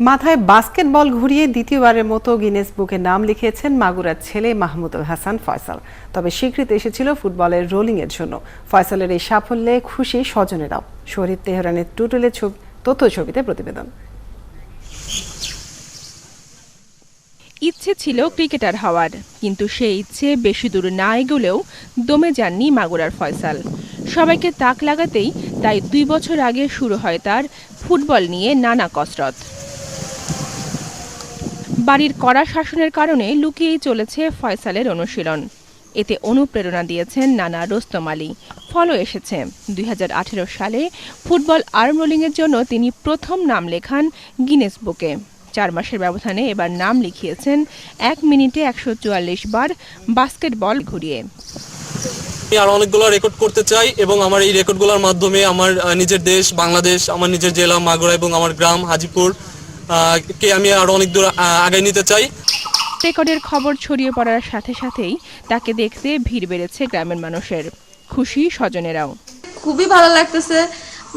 মাথায় বাস্কেটবল ঘুরিয়ে দ্বিতীয়বারের মতো গিনেস বুকে নাম লিখিয়েছেন মাগুরার ছেলে মাহমুদুল হাসান ফয়সাল। তবে স্বীকৃতি এসেছিল ফুটবলের রোলিংয়ের জন্য। ফয়সালের এই সাফল্যে খুশি স্বজনেরাও। শরীফ তেহরানের টুটুলের তথ্য ছবিতে প্রতিবেদন। ইচ্ছে ছিল ক্রিকেটার হওয়ার, কিন্তু সেই ইচ্ছে বেশি দূর না এগোলেও দমে যাননি মাগুরার ফয়সাল। সবাইকে তাক লাগাতেই তাই 2 বছর আগে শুরু হয় তার ফুটবল নিয়ে নানা কসরত। বাড়ির কড়া শাসনের কারণে লুকিয়েই চলেছে ফয়সালের অনুশীলন। এতে অনুপ্রেরণা দিয়েছেন নানা রোস্তম আলী। ফলও এসেছে। 2018 সালে ফুটবল আর্ম রোলিংয়ের জন্য তিনি প্রথম নাম লেখান গিনেস বুকে। 4 মাসের ব্যবধানে এবার নাম লিখিয়েছেন 1 মিনিটে 144 বার বাস্কেটবল ঘুরিয়ে। আমি আর অনেকগুলো রেকর্ড করতে চাই এবং আমার এই রেকর্ডগুলোর মাধ্যমে আমার নিজের দেশ বাংলাদেশ, আমার নিজের জেলা মাগুরা এবং আমার গ্রাম হাজিপুর কে আমি আরো অনেক দূর আগায় নিতে চাই। রেকর্ডের খবর ছড়িয়ে পড়ার সাথে সাথেই তাকে দেখতে ভিড় বেড়েছে গ্রামের মানুষের। খুশি স্বজনেরাও। খুবই ভালো লাগতেছে,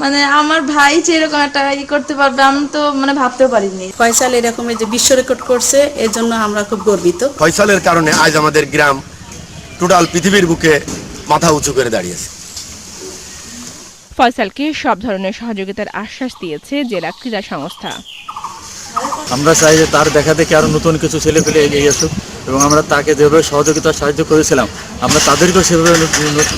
মানে আমার ভাই যে এরকম একটা করতে পারবে আমি তো ভাবতেও পারিনি। ফয়সাল এরকম যে বিশ্ব রেকর্ড করছে, এর জন্য আমরা খুব গর্বিত। ফয়সালের কারণে আজ আমাদের গ্রাম টোটাল পৃথিবীর বুকে মাথা উঁচু করে দাঁড়িয়েছে। ফয়সালকে সব ধরনের সহযোগিতার আশ্বাস দিয়েছে জেলা ক্রীড়া সংস্থা। আমরা চাই যে তার দেখা দেখে আরো নতুন কিছু ছেলেপেলে এগিয়ে আসুক এবং আমরা তাকে যেভাবে সাহায্য করেছিলাম আমরা তাদেরকেও সেভাবে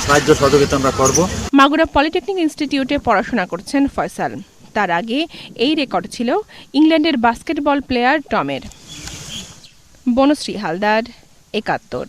সাহায্য সহযোগিতা আমরা করব। মাগুরা পলিটেকনিক ইনস্টিটিউটে পড়াশোনা করছেন ফয়সাল। তার আগে এই রেকর্ড ছিল ইংল্যান্ডের বাস্কেটবল প্লেয়ার টমের। বনশ্রী হালদার, ৭১।